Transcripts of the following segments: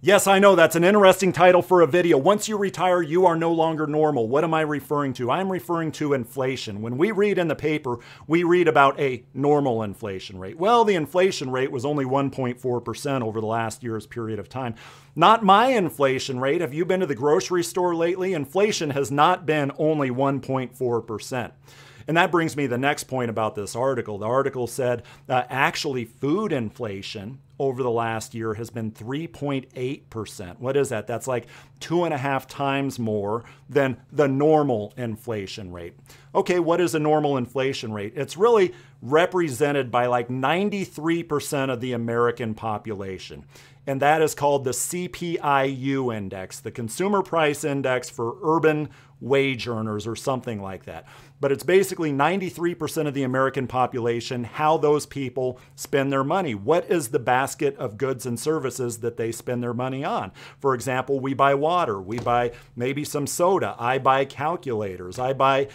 Yes, I know that's an interesting title for a video. Once you retire, you are no longer normal. What am I referring to? I'm referring to inflation. When we read in the paper, we read about a normal inflation rate. Well, the inflation rate was only 1.4% over the last year's period of time. Not my inflation rate. Have you been to the grocery store lately? Inflation has not been only 1.4%. And that brings me to the next point about this article. The article said actually food inflation over the last year has been 3.8%. What is that? That's like 2.5 times more than the normal inflation rate. Okay, what is a normal inflation rate? It's really represented by like 93% of the American population. And that is called the CPI-U index, the Consumer Price Index for urban wage earners or something like that. But it's basically 93% of the American population, how those people spend their money. What is the basket of goods and services that they spend their money on? For example, we buy water, we buy maybe some soda, I buy calculators, I buy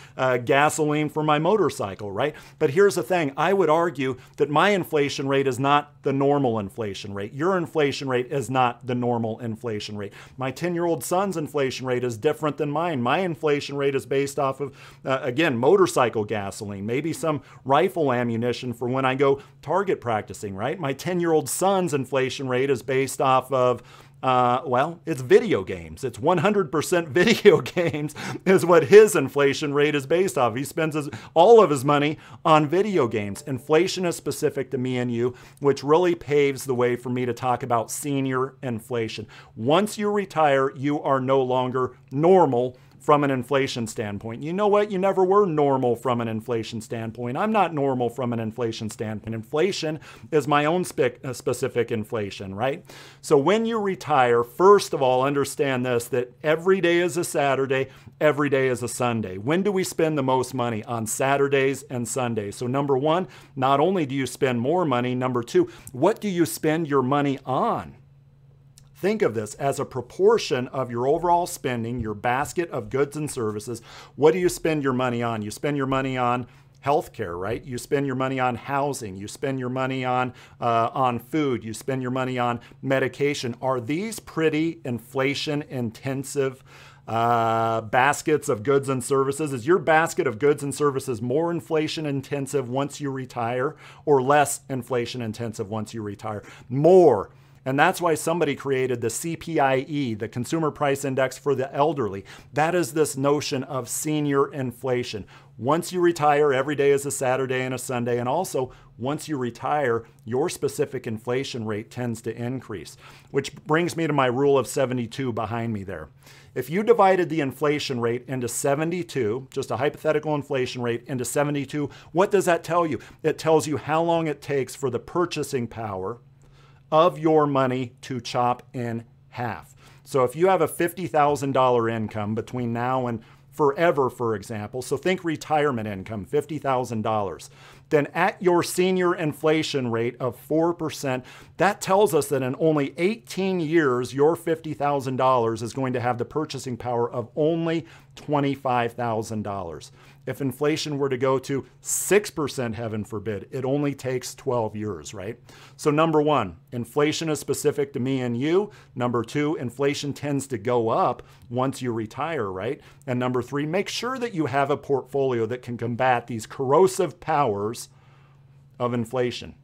gasoline for my motorcycle, right? But here's the thing, I would argue that my inflation rate is not the normal inflation rate. Your inflation rate is not the normal inflation rate. My 10-year-old son's inflation rate is different than mine. My inflation rate is based off of, again, motorcycle gasoline, maybe some rifle ammunition for when I go target practicing, right? My 10-year-old son's inflation rate is based off of, well, it's video games. It's 100% video games is what his inflation rate is based off. He spends all of his money on video games. Inflation is specific to me and you, which really paves the way for me to talk about senior inflation. Once you retire, you are no longer normal from an inflation standpoint. You know what? You never were normal from an inflation standpoint. I'm not normal from an inflation standpoint. Inflation is my own specific inflation, right? So when you retire, first of all, understand this, that every day is a Saturday, every day is a Sunday. When do we spend the most money? On Saturdays and Sundays. So number one, not only do you spend more money, number two, what do you spend your money on? Think of this as a proportion of your overall spending, your basket of goods and services. What do you spend your money on? You spend your money on healthcare, right? You spend your money on housing. You spend your money on food. You spend your money on medication. Are these pretty inflation-intensive baskets of goods and services? Is your basket of goods and services more inflation-intensive once you retire or less inflation-intensive once you retire? More. And that's why somebody created the CPIE, the Consumer Price Index for the elderly. That is this notion of senior inflation. Once you retire, every day is a Saturday and a Sunday. And also, once you retire, your specific inflation rate tends to increase. Which brings me to my rule of 72 behind me there. If you divided the inflation rate into 72, just a hypothetical inflation rate into 72, what does that tell you? It tells you how long it takes for the purchasing power of your money to chop in half. So if you have a $50,000 income between now and forever, for example, so think retirement income, $50,000, then at your senior inflation rate of 4%, that tells us that in only 18 years, your $50,000 is going to have the purchasing power of only $25,000. If inflation were to go to 6%, heaven forbid, it only takes 12 years, right? So number one, inflation is specific to me and you. Number two, inflation tends to go up once you retire, right? And number three, make sure that you have a portfolio that can combat these corrosive powers of inflation.